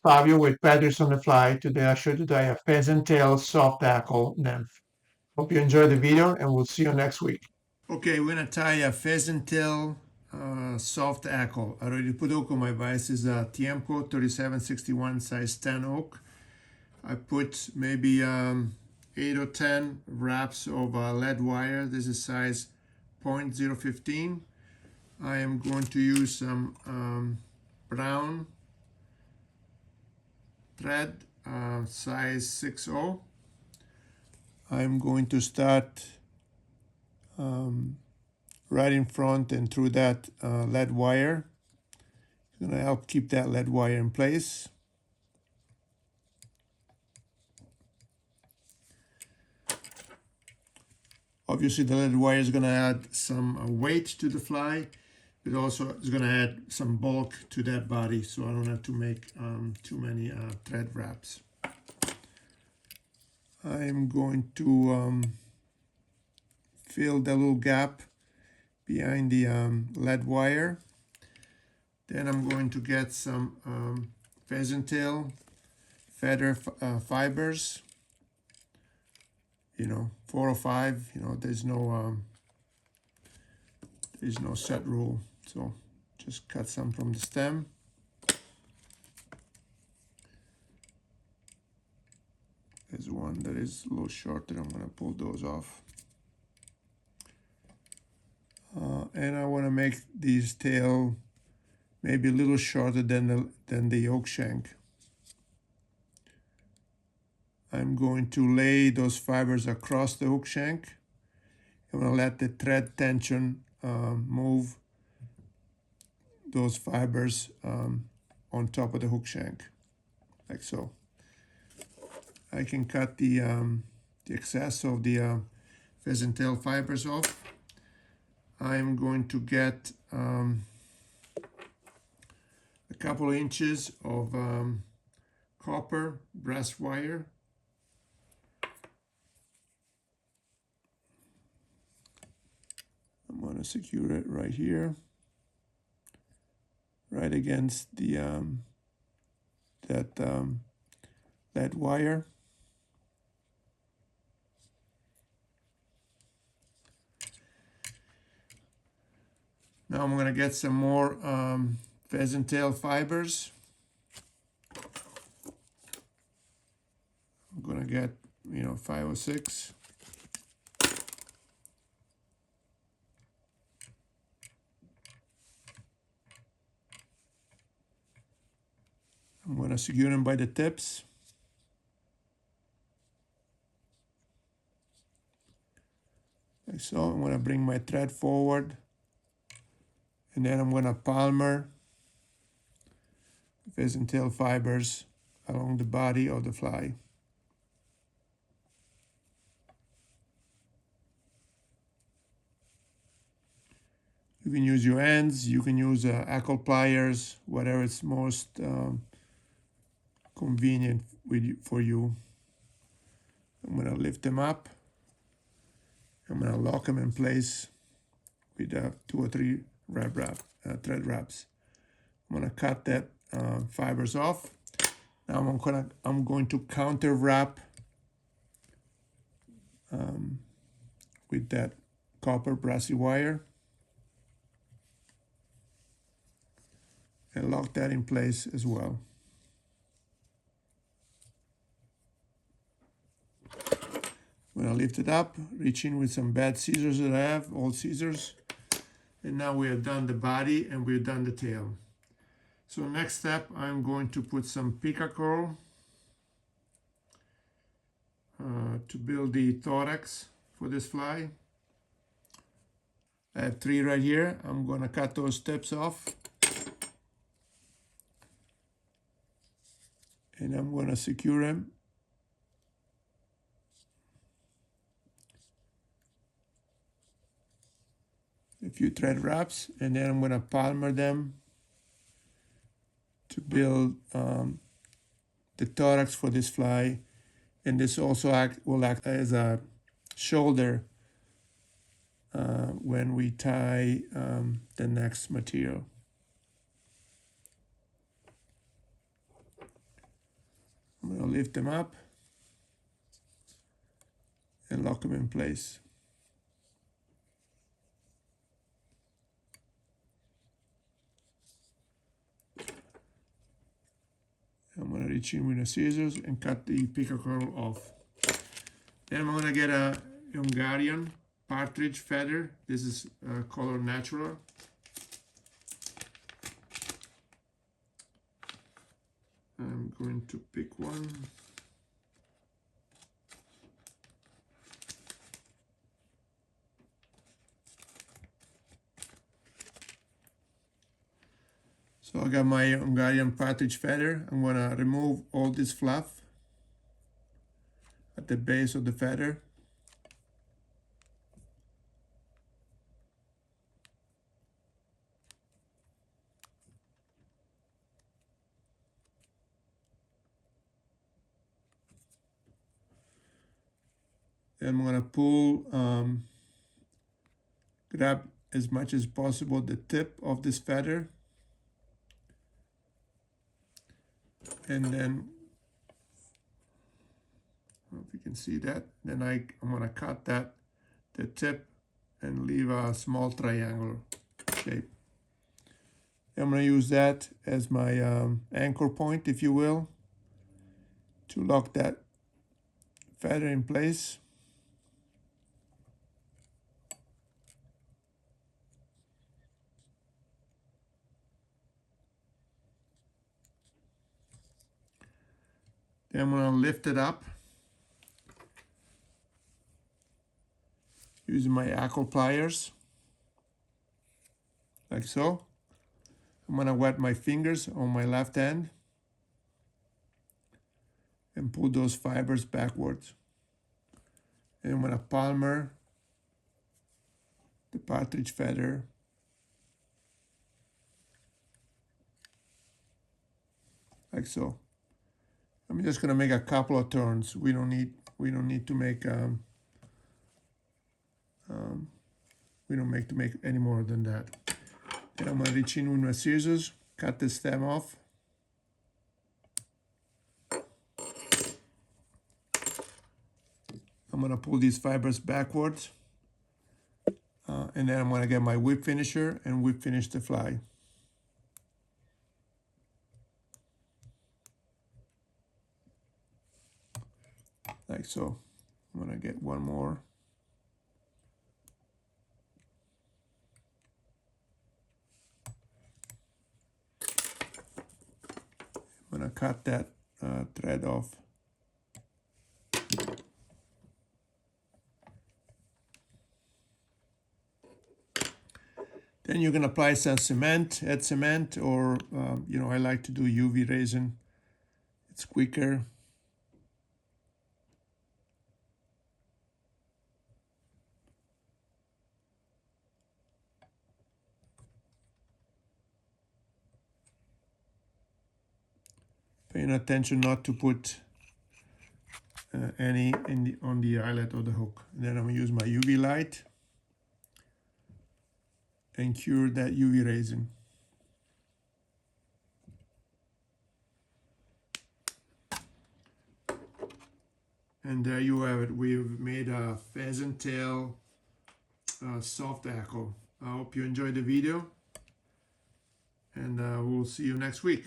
Fabio with Partridge on the Fly. Today I showed you that I have Pheasant Tail Soft Hackle Nymph. Hope you enjoyed the video and we'll see you next week. Okay, we're gonna tie a Pheasant Tail Soft Hackle. I already put hook on my vise. This is a Tiemco 3761 size 10 hook. I put maybe 8 or 10 wraps of lead wire. This is size 0.015. I am going to use some brown thread, size 6/0. I'm going to start right in front and through that lead wire. It's going to help keep that lead wire in place. Obviously the lead wire is going to add some weight to the fly, but also it's going to add some bulk to that body, so I don't have to make too many thread wraps. I'm going to fill the little gap behind the lead wire. Then I'm going to get some pheasant tail feather fibers, 4 or 5. There's no set rule, so just cut some from the stem. There's one that is a little shorter. I'm going to pull those off. And I want to make this tail maybe a little shorter than the yoke shank. I'm going to lay those fibers across the hook shank. I'm going to let the thread tension move those fibers on top of the hook shank, like so. I can cut the excess of the pheasant tail fibers off. I'm going to get a couple of inches of copper brass wire. I'm going to secure it right here, right against the that wire. Now I'm going to get some more pheasant tail fibers. I'm going to get 5 or 6. I'm going to secure them by the tips. Like so. I'm going to bring my thread forward, and then I'm going to palmer the pheasant tail fibers along the body of the fly. You can use your hands, you can use hackle pliers, whatever is most convenient for you. I'm going to lift them up. I'm going to lock them in place with 2 or 3 thread wraps. I'm going to cut that fibers off. Now I'm going to counter wrap with that copper brassy wire and lock that in place as well. I'm going to lift it up, reach in with some bad scissors that I have, old scissors. And now we have done the body and we've done the tail. So next step, I'm going to put some peacock herl to build the thorax for this fly. I have 3 right here. I'm going to cut those tips off. And I'm going to secure them. A few thread wraps, and then I'm going to palmer them to build the thorax for this fly, and this also will act as a shoulder when we tie the next material. I'm going to lift them up and lock them in place. I'm going to reach in with the scissors and cut the peacock herl off. Then I'm going to get a Hungarian partridge feather. This is color natural. I'm going to pick one. So I got my Hungarian partridge feather. I'm going to remove all this fluff at the base of the feather. Then I'm going to pull, grab as much as possible the tip of this feather. And then, I don't know if you can see that, then I'm going to cut the tip and leave a small triangle shape. I'm going to use that as my anchor point, if you will, to lock that feather in place. Then I'm going to lift it up using my hackle pliers, like so. I'm going to wet my fingers on my left hand and pull those fibers backwards. And I'm going to palmer the partridge feather like so. I'm just going to make a couple of turns. We don't need to make we don't make to make any more than that. Then I'm going to reach in with my scissors, cut the stem off. I'm going to pull these fibers backwards, and then I'm going to get my whip finisher and whip finish the fly. Like so. I'm going to get one more. I'm going to cut that thread off. Then you can apply some cement, add cement, or I like to do UV resin. It's quicker. Paying attention not to put any on the eyelet of the hook. And then I'm going to use my UV light and cure that UV resin. And there you have it. We've made a pheasant tail soft hackle. I hope you enjoyed the video, and we'll see you next week.